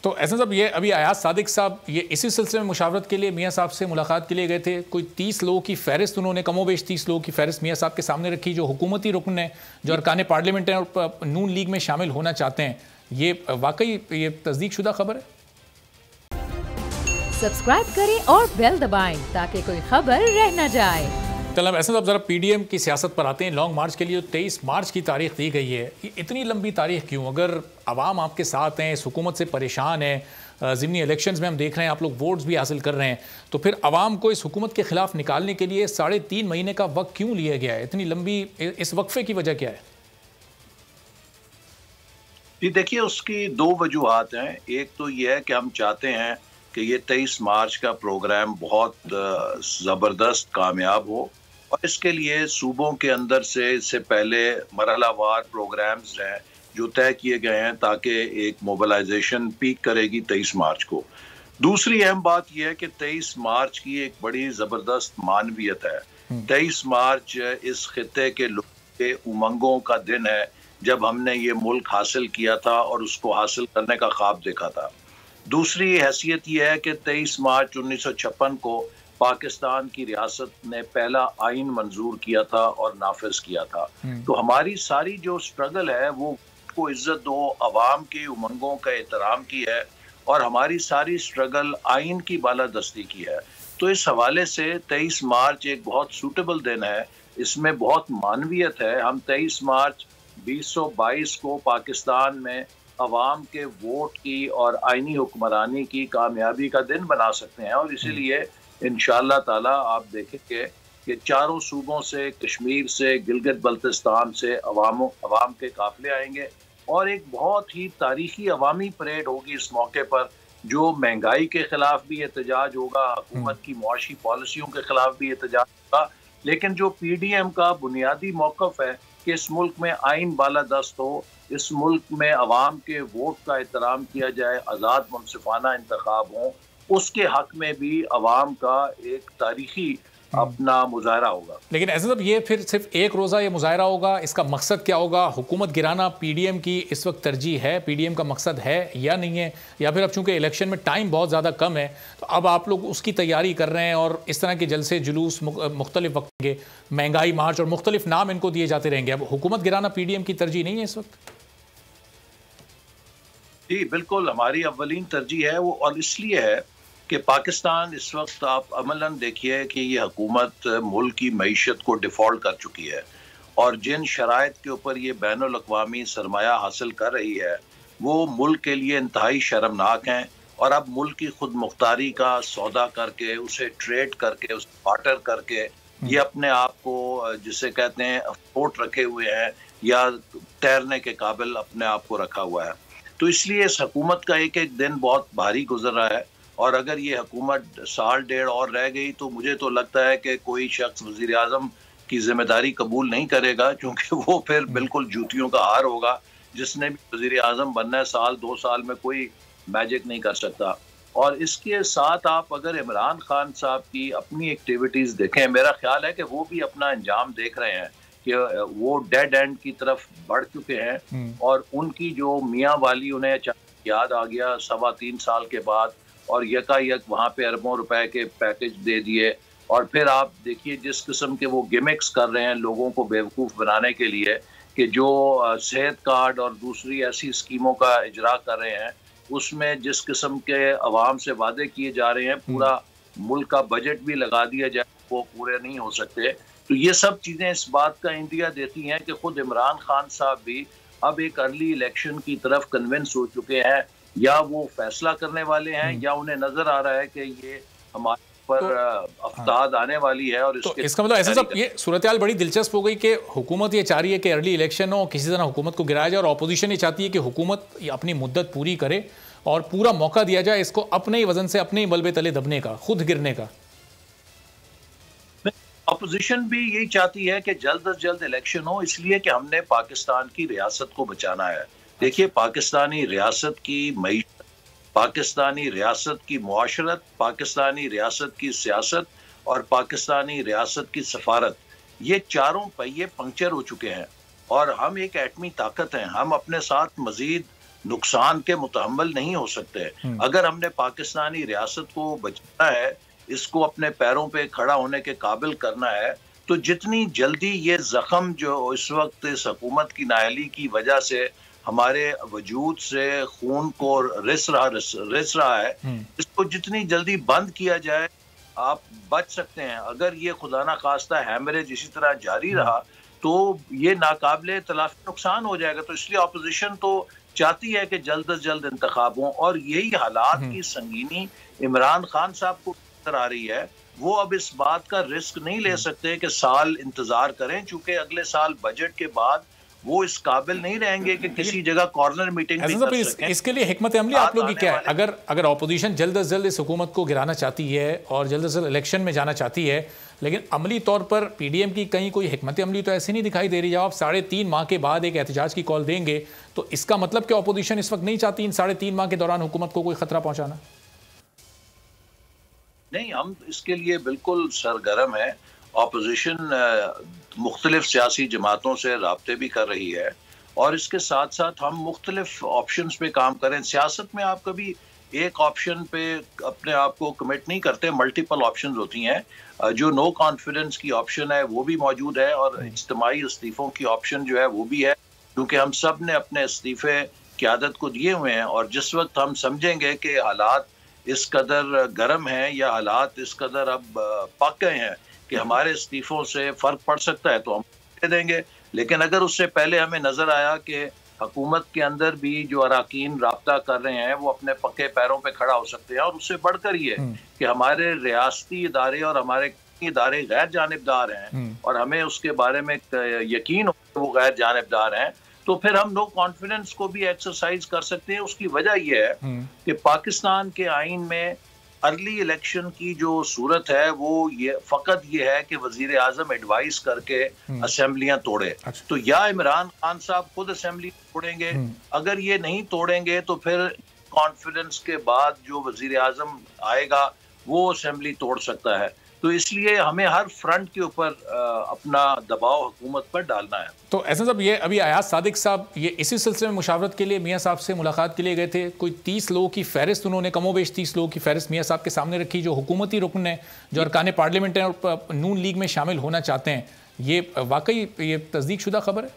तो ऐसा साहब, ये अभी अयाज सादिक साहब ये इसी सिलसिले में मुशावरत के लिए मियाँ साहब से मुलाकात के लिए गए थे। कोई 30 लोगों की फहरिस्त उन्होंने, कमोबेश 30 लोगों की फहरिस्त मियाँ साहब के सामने रखी, जो हुकूमती रुकन है, जो अरकान पार्लियामेंट हैं और नून लीग में शामिल होना चाहते हैं। ये वाकई ये तस्दीक शुदा खबर है? सब्सक्राइब करें और बेल दबाएं ताकि कोई खबर रह न जाए। चलो ऐसा अब ज़रा पीडीएम की सियासत पर आते हैं। लॉन्ग मार्च के लिए 23 मार्च की तारीख दी गई है। ये इतनी लंबी तारीख क्यों? अगर आवाम आपके साथ हैं, इस हुकूमत से परेशान है, ज़िमनी इलेक्शंस में हम देख रहे हैं आप लोग वोट्स भी हासिल कर रहे हैं, तो फिर आवाम को इस हुकूमत के खिलाफ निकालने के लिए 3.5 महीने का वक्त क्यों लिया गया है? इतनी लंबी इस वक्फे की वजह क्या है? जी देखिए, उसकी दो वजूहात हैं। एक तो यह है कि हम चाहते हैं कि ये 23 मार्च का प्रोग्राम बहुत ज़बरदस्त कामयाब हो, और इसके लिए सूबों के अंदर से इससे पहले मरहलावार प्रोग्राम्स हैं जो तय किए गए हैं, ताकि एक मोबिलाइजेशन पीक करेगी 23 मार्च को। दूसरी अहम बात यह है कि 23 मार्च की एक बड़ी ज़बरदस्त मानवियत है। 23 मार्च इस खित्ते के लोगों के उमंगों का दिन है, जब हमने ये मुल्क हासिल किया था और उसको हासिल करने का ख्वाब देखा था। दूसरी हैसियत यह है कि 23 मार्च 1956 को पाकिस्तान की रियासत ने पहला आइन मंजूर किया था और नाफिज किया था। तो हमारी सारी जो स्ट्रगल है वो को इज्जत दो, अवाम के उमंगों का एहतराम की है, और हमारी सारी स्ट्रगल आइन की बालादस्ती की है। तो इस हवाले से 23 मार्च एक बहुत सूटेबल दिन है, इसमें बहुत मानवियत है। हम 23 मार्च 2022 को पाकिस्तान में अवाम के वोट की और आइनी हुक्मरानी की कामयाबी का दिन बना सकते हैं, और इसीलिए इंशाअल्लाह ताला आप देखेंगे कि चारों सूबों से, कश्मीर से, गिलगित बल्तिस्तान से अवाम के काफिले आएंगे, और एक बहुत ही तारीखी अवामी परेड होगी इस मौके पर, जो महंगाई के खिलाफ भी एहतजाज होगा, हुकूमत की मुआशी पॉलिसियों के खिलाफ भी एहतजाज होगा, लेकिन जो पीडीएम का बुनियादी मौक़िफ़ है कि इस मुल्क में आइन बालादस्त हो, इस मुल्क में अवाम के वोट का एहतराम किया जाए, आज़ाद मुनसिफाना इंतखाब हों, उसके हक में भी अवाम का एक तारीखी अपना मुजाहरा होगा। लेकिन ऐसा सब ये फिर सिर्फ एक रोज़ा ये मुजाहरा होगा, इसका मकसद क्या होगा? हुकूमत गिराना पीडीएम की इस वक्त तरजीह है, पीडीएम का मकसद है या नहीं है? या फिर अब चूंकि इलेक्शन में टाइम बहुत ज़्यादा कम है, तो अब आप लोग उसकी तैयारी कर रहे हैं और इस तरह के जलसे जुलूस मुख्तलिफ वक्त के, महंगाई मार्च और मुख्तलिफ नाम इनको दिए जाते रहेंगे। अब हुकूमत गिराना पीडीएम की तरजीह नहीं है इस वक्त? जी बिल्कुल, हमारी अव्वलीन तरजीह है वो, और इसलिए है कि पाकिस्तान इस वक्त आप अमलन देखिए कि ये हुकूमत मुल्क की मईशत को डिफ़ॉल्ट कर चुकी है, और जिन शराइत के ऊपर ये बैनुल अक़वामी सरमाया हासिल कर रही है वो मुल्क के लिए इंतहाई शर्मनाक हैं। और अब मुल्क की खुद मुख्तारी का सौदा करके, उसे ट्रेड करके, उसे बार्टर करके ये अपने आप को जिसे कहते हैं अफोर्ट रखे हुए हैं, या तैरने के काबिल अपने आप को रखा हुआ है। तो इसलिए इस हुकूमत का एक एक दिन बहुत भारी गुजर रहा है, और अगर ये हुकूमत साल डेढ़ और रह गई तो मुझे तो लगता है कि कोई शख्स वज़ीर आज़म की जिम्मेदारी कबूल नहीं करेगा, क्योंकि वो फिर बिल्कुल जूतियों का हार होगा। जिसने भी वज़ीर आज़म बनना है, साल 2 साल में कोई मैजिक नहीं कर सकता। और इसके साथ आप अगर इमरान खान साहब की अपनी एक्टिविटीज़ देखें, मेरा ख्याल है कि वो भी अपना अंजाम देख रहे हैं कि वो डेड एंड की तरफ बढ़ चुके हैं, और उनकी जो मियाँ वाली उन्हें याद आ गया 3.25 साल के बाद, और यकायक वहाँ पे अरबों रुपए के पैकेज दे दिए। और फिर आप देखिए जिस किस्म के वो गिमिक्स कर रहे हैं लोगों को बेवकूफ़ बनाने के लिए, कि जो सेहत कार्ड और दूसरी ऐसी स्कीमों का इजरा कर रहे हैं, उसमें जिस किस्म के अवाम से वादे किए जा रहे हैं, पूरा मुल्क का बजट भी लगा दिया जाए, वो पूरे नहीं हो सकते। तो ये सब चीज़ें इस बात का इंदिया देती हैं कि खुद इमरान खान साहब भी अब एक अर्ली इलेक्शन की तरफ कन्विंस हो चुके हैं, या वो फैसला करने वाले हैं, या उन्हें नजर आ रहा है कि ये हमारे पर अफ्ताद आने वाली है। और तो इसका मतलब ऐसा सब ये सूरत हाल बड़ी दिलचस्प हो गई कि हुकूमत ये चाह रही है कि अर्ली इलेक्शन हो, किसी तरह हुकूमत को गिराया जाए, और अपोजिशन ये चाहती है कि हुकूमत अपनी मुद्दत पूरी करे और पूरा मौका दिया जाए इसको अपने ही वजन से, अपने ही बलबे तले दबने का, खुद गिरने का। अपोजिशन भी यही चाहती है कि जल्द अज जल्द इलेक्शन हो, इसलिए कि हमने पाकिस्तान की रियासत को बचाना है। देखिए, पाकिस्तानी रियासत की मईशत, पाकिस्तानी रियासत की मुआशरत, पाकिस्तानी रियासत की सियासत और पाकिस्तानी रियासत की सफारत, ये चारों पहिए पंक्चर हो चुके हैं, और हम एक एटमी ताकत हैं। हम अपने साथ मजीद नुकसान के मुतहम्मिल नहीं हो सकते। अगर हमने पाकिस्तानी रियासत को बचाना है, इसको अपने पैरों पे खड़ा होने के काबिल करना है, तो जितनी जल्दी ये जख्म जो इस वक्त इस हुकूमत की नाअहली की वजह से हमारे वजूद से खून को रिस रहा है, इसको जितनी जल्दी बंद किया जाए आप बच सकते हैं। अगर ये खुदा ना खास्ता हैमरेज इसी तरह जारी रहा तो ये नाकाबिले तलाफी नुकसान हो जाएगा। तो इसलिए अपोजिशन तो चाहती है कि जल्द अज जल्द इंतखाब हों, और यही हालात की संगीनी इमरान खान साहब को नजर आ रही है। वो अब इस बात का रिस्क नहीं ले सकते कि साल इंतजार करें, चूंकि अगले साल बजट के बाद वो इस काबिल नहीं रहेंगे कि किसी जगह कॉर्नर मीटिंग भी कर सकें। इसके लिए हिकमत अमली आप लोगों की क्या है? अगर ऑपोजिशन जल्द अज जल्द इस हुकूमत को गिराना चाहती है और जल्द अज जल्द इलेक्शन में जाना चाहती है, लेकिन अमली तौर पर पीडीएम की कहीं कोई हिकमत अमली तो ऐसी नहीं दिखाई दे रही। जब आप 3.5 माह के बाद एक एहतजाज की कॉल देंगे तो इसका मतलब कि ऑपोजिशन इस वक्त नहीं चाहती इन 3.5 माह के दौरान हुकूमत को कोई खतरा पहुंचाना? नहीं, हम इसके लिए बिल्कुल सरगर्म है। ऑपोजिशन मुख्तलिफ सियासी जमातों से राब्ते भी कर रही है, और इसके साथ साथ हम मुख्तलिफ ऑप्शंस पे काम करें। सियासत में आप कभी एक ऑप्शन पे अपने आप को कमिट नहीं करते, मल्टीपल ऑप्शंस होती हैं। जो नो कॉन्फिडेंस की ऑप्शन है वो भी मौजूद है, और इज्तिमाई इस्तीफों की ऑप्शन जो है वो भी है, क्योंकि हम सब ने अपने इस्तीफे क़यादत को दिए हुए हैं। और जिस वक्त हम समझेंगे कि हालात इस कदर गर्म हैं या हालात इस कदर अब पक गए हैं कि हमारे इस्तीफों से फ़र्क पड़ सकता है, तो हम दे देंगे। लेकिन अगर उससे पहले हमें नज़र आया कि हुकूमत के अंदर भी जो अराकीन राब्ता कर रहे हैं वो अपने पक्के पैरों पे खड़ा हो सकते हैं, और उससे बढ़कर ये कि हमारे रियासती इदारे और हमारे इदारे गैर जानिबदार हैं और हमें उसके बारे में यकीन हो कि वो गैर जानिबदार हैं, तो फिर हम नो कॉन्फिडेंस को भी एक्सरसाइज कर सकते हैं। उसकी वजह यह है कि पाकिस्तान के आइन में अर्ली इलेक्शन की जो सूरत है वो ये फ़कत ये है कि वज़ीर आज़म एडवाइस करके असेंबलियां तोड़े। तो या इमरान खान साहब खुद असेंबली तोड़ेंगे, अगर ये नहीं तोड़ेंगे तो फिर कॉन्फिडेंस के बाद जो वज़ीर आज़म आएगा वो असेंबली तोड़ सकता है। तो इसलिए हमें हर फ्रंट के ऊपर अपना दबाव हुकूमत पर डालना है। तो ऐसा साहब, ये अभी अयाज सादिक साहब ये इसी सिलसिले में मुशावरत के लिए मियाँ साहब से मुलाकात के लिए गए थे। कोई 30 लोगों की फहरिस्त उन्होंने, कमोबेश 30 लोगों की फहरिस्त मियाँ साहब के सामने रखी, जो हुकूमती रुकन है, जो अरकान पार्लियामेंट हैं और नून लीग में शामिल होना चाहते हैं। ये वाकई ये तस्दीक शुदा खबर है?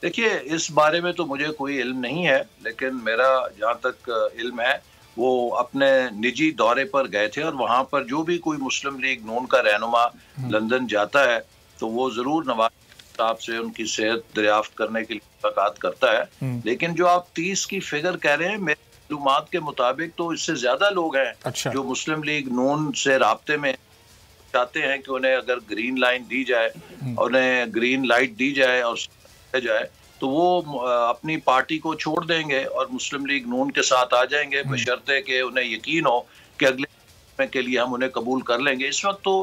देखिए, इस बारे में तो मुझे कोई इल्म नहीं है, लेकिन मेरा जहाँ तक इल्म है वो अपने निजी दौरे पर गए थे, और वहाँ पर जो भी कोई मुस्लिम लीग नून का रहनुमा लंदन जाता है तो वो ज़रूर नवाज साहब से उनकी सेहत दरियाफ्त करने के लिए मुलाकात करता है। लेकिन जो आप 30 की फिगर कह रहे हैं, मेरे मालूमात के मुताबिक तो इससे ज़्यादा लोग हैं जो मुस्लिम लीग नून से राब्ते में चाहते हैं कि उन्हें अगर ग्रीन लाइन दी जाए, उन्हें ग्रीन लाइट दी जाए और जाए तो वो अपनी पार्टी को छोड़ देंगे और मुस्लिम लीग नून के साथ आ जाएंगे, बशर्ते कि उन्हें यकीन हो कि अगले के लिए हम उन्हें कबूल कर लेंगे। इस वक्त तो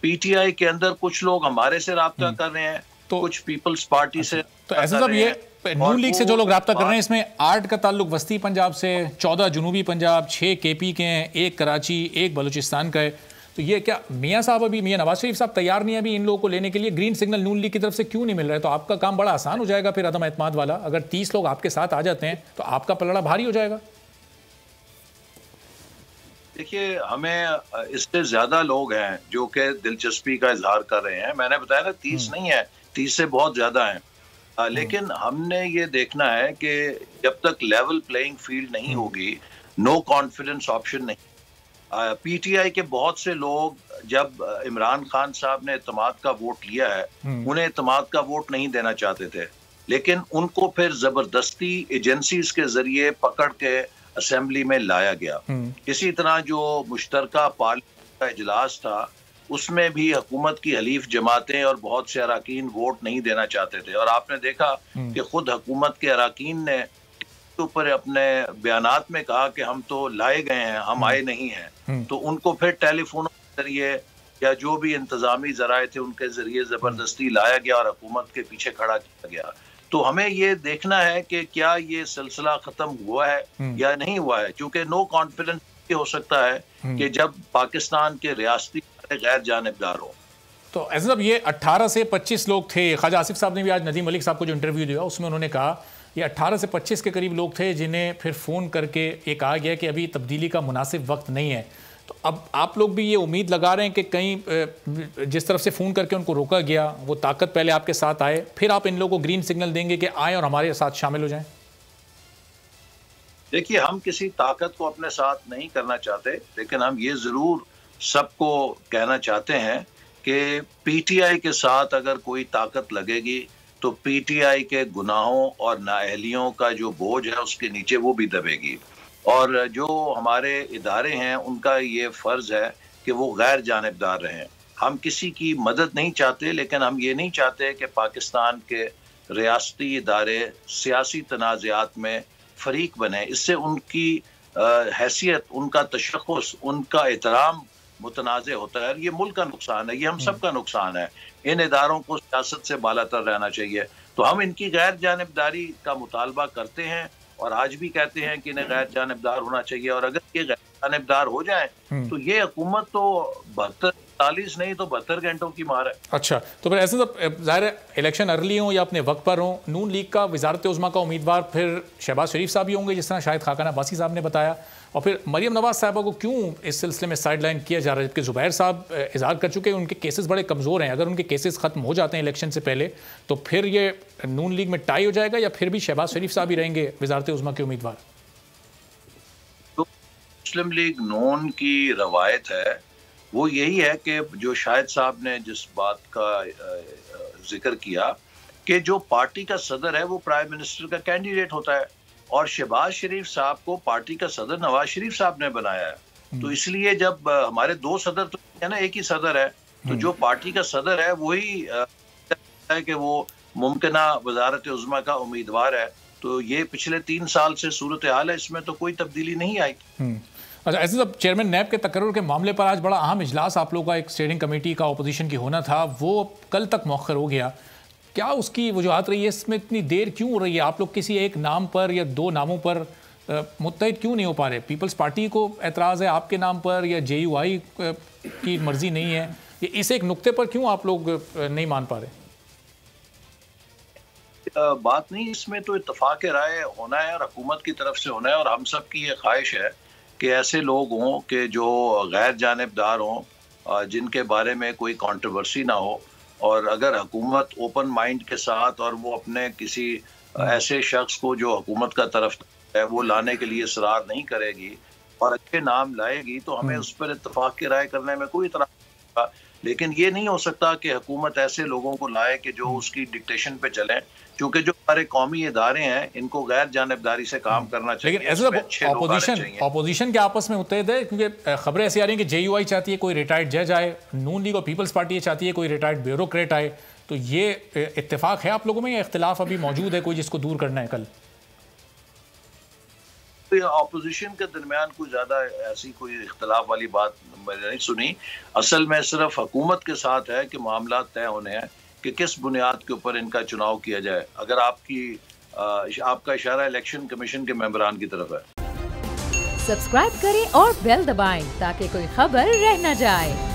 पीटीआई के अंदर कुछ लोग हमारे से राब्ता कर रहे हैं, तो कुछ पीपल्स पार्टी से। तो ऐसा सब ये नून लीग से जो लोग राब्ता कर रहे हैं, इसमें 8 का ताल्लुक वस्ती पंजाब से, 14 जनूबी पंजाब, 6 केपी के हैं, 1 कराची, 1 बलूचिस्तान का है। तो ये क्या मियाँ साहब, अभी मियाँ नवाज शरीफ साहब तैयार नहीं है अभी इन लोगों को लेने के लिए? ग्रीन सिग्नल नून लीग की तरफ से क्यों नहीं मिल रहा है? तो आपका काम बड़ा आसान हो जाएगा फिर, अदम एतमाद वाला। अगर 30 लोग आपके साथ आ जाते हैं तो आपका पलड़ा भारी हो जाएगा। देखिए, हमें इससे ज्यादा लोग हैं जो कि दिलचस्पी का इजहार कर रहे हैं। मैंने बताया ना 30 नहीं है, 30 से बहुत ज्यादा हैं। लेकिन हमने ये देखना है कि जब तक लेवल प्लेइंग फील्ड नहीं होगी, नो कॉन्फिडेंस ऑप्शन नहीं। पीटीआई के बहुत से लोग जब इमरान खान साहब ने इत्तेमाद का वोट लिया है, उन्हें इत्तेमाद का वोट नहीं देना चाहते थे, लेकिन उनको फिर जबरदस्ती एजेंसीज के जरिए पकड़ के असेंबली में लाया गया। इसी तरह जो मुश्तरका पार्लियामेंट का इजलास था, उसमें भी हुकूमत की हलीफ जमातें और बहुत से अराकीन वोट नहीं देना चाहते थे, और आपने देखा कि खुद हुकूमत के अराकीन ने ऊपर अपने बयानात में कहा कि हम तो लाए गए हैं, हम आए नहीं हैं। तो उनको फिर टेलीफोन के जरिए या जो भी इंतजामी जराए थे उनके जरिए जबरदस्ती लाया गया और हुकूमत के पीछे खड़ा किया गया। तो हमें ये देखना है कि क्या ये सिलसिला खत्म हुआ है या नहीं हुआ है, क्योंकि नो कॉन्फिडेंस हो सकता है कि जब पाकिस्तान के रियासती गैर जानिबदार हो। तो ऐसा सब ये 18 से 25 लोग थे। ख्वाजा आसिफ साहब ने भी आज नदीम मलिक साहब को जो इंटरव्यू दिया उसमें उन्होंने कहा ये 18 से 25 के करीब लोग थे जिन्हें फिर फ़ोन करके ये कहा गया कि अभी तब्दीली का मुनासिब वक्त नहीं है। तो अब आप लोग भी ये उम्मीद लगा रहे हैं कि कहीं जिस तरफ से फ़ोन करके उनको रोका गया वो ताकत पहले आपके साथ आए, फिर आप इन लोगों को ग्रीन सिग्नल देंगे कि आए और हमारे साथ शामिल हो जाएं? देखिए, हम किसी ताकत को अपने साथ नहीं करना चाहते, लेकिन हम ये ज़रूर सबको कहना चाहते हैं कि पीटीआई के साथ अगर कोई ताकत लगेगी तो पीटीआई के गुनाहों और नाअहलियों का जो बोझ है उसके नीचे वो भी दबेगी। और जो हमारे इदारे हैं उनका ये फ़र्ज़ है कि वो गैर जानिबदार रहें। हम किसी की मदद नहीं चाहते, लेकिन हम ये नहीं चाहते कि पाकिस्तान के रियासती इदारे सियासी तनाज़ात में फरीक बने। इससे उनकी हैसियत, उनका तशख़्ख़ुस, उनका एहतराम मुतनाज़ होता है। ये मुल्क का नुकसान है, ये हम सब का नुकसान है। इन इदारों को सियासत से बालातर रहना चाहिए। तो हम इनकी गैर जानिबदारी का मुतालबा करते हैं और आज भी कहते हैं कि इन्हें गैर जानिबदार होना चाहिए। और अगर ये गैर जानिबदार हो जाए तो ये हुकूमत तो 42 नहीं तो 72 घंटों की मार है। अच्छा, तो फिर ऐसे ज़ाहिर है इलेक्शन अर्ली हो या अपने वक्त पर हो, नून लीग का वज़ारत उज़्मा का उम्मीदवार फिर शहबाज शरीफ साहब ही होंगे, जिस तरह शाहिद खाकान अब्बासी साहब ने बताया। और फिर मरियम नवाज साहबा को क्यों इस सिलसिले में साइडलाइन किया जा रहा है, जबकि ज़ुबैर साहब इज़हार कर चुके हैं उनके केसेस बड़े कमज़ोर हैं। अगर उनके केसेस ख़त्म हो जाते हैं इलेक्शन से पहले तो फिर ये नून लीग में टाई हो जाएगा या फिर भी शहबाज शरीफ साहब ही रहेंगे वज़ारत उज़्मा के उम्मीदवार? तो मुस्लिम लीग नून की रवायत है वो यही है कि जो शाहिद साहब ने जिस बात का जिक्र किया कि जो पार्टी का सदर है वो प्राइम मिनिस्टर का कैंडिडेट होता है, और शहबाज शरीफ साहब को पार्टी का सदर नवाज शरीफ साहब ने बनाया है। तो इसलिए जब हमारे दो सदर तो है ना, एक ही सदर है, तो जो पार्टी का सदर है वही है कि वो मुमकिना वज़ारत उज़्मा का उम्मीदवार है। तो ये पिछले 3 साल से सूरत हाल है, इसमें तो कोई तब्दीली नहीं आई। अच्छा, ऐसे सब चेयरमैन नैब के तकर्रुर के मामले पर आज बड़ा अहम इजलास आप लोगों का एक स्टेयरिंग कमेटी का अपोजिशन की होना था, वो कल तक मौखर हो गया। क्या उसकी वजूहत रही है? इसमें इतनी देर क्यों हो रही है? आप लोग किसी एक नाम पर या 2 नामों पर मुत्तहिद क्यों नहीं हो पा रहे? पीपल्स पार्टी को एतराज़ है आपके नाम पर या JUI की मर्जी नहीं है? ये इस एक नुक्ते पर क्यों आप लोग नहीं मान पा रहे? बात नहीं, इसमें तो इत्तफाक राय होना है और हुकूमत की तरफ से होना है। और हम सब की ये ख्वाहिश है कि ऐसे लोग हों कि जो गैर जानिबदार हों, जिनके बारे में कोई कंट्रोवर्सी ना हो। और अगर हुकूमत ओपन माइंड के साथ और वो अपने किसी ऐसे शख्स को जो हुकूमत का तरफ है वो लाने के लिए इसरार नहीं करेगी और अच्छे नाम लाएगी तो हमें उस पर इत्तफाक की राय करने में कोई इतराज़ नहीं होगा। लेकिन ये नहीं हो सकता कि हुकूमत ऐसे लोगों को लाए कि जो उसकी डिक्टेशन पे चलें, क्योंकि जो हमारे कौमी इदारे हैं इनको गैर जानिबदारी से काम करना चाहिए। लेकिन ऐसे ऑपोजिशन के आपस में मुत्तहिद है, क्योंकि खबरें ऐसी आ रही हैं कि JUI चाहती है कोई रिटायर्ड जज आए, नून लीग और पीपल्स पार्टी चाहती है कोई रिटायर्ड ब्यूरोक्रेट आए। तो ये इत्तेफाक है आप लोगों में या इख्तिलाफ अभी मौजूद है कोई जिसको दूर करना है कल? ऑपोजिशन के दरमियान कोई ज़्यादा ऐसी कोई इख्तिलाफ वाली बात मैंने नहीं सुनी। असल में सिर्फ हुकूमत के साथ है कि मामला तय होने हैं कि किस बुनियाद के ऊपर इनका चुनाव किया जाए। अगर आपका इशारा इलेक्शन कमीशन के मेंबरान की तरफ है। सब्सक्राइब करें और बेल दबाएं ताकि कोई खबर रह न जाए।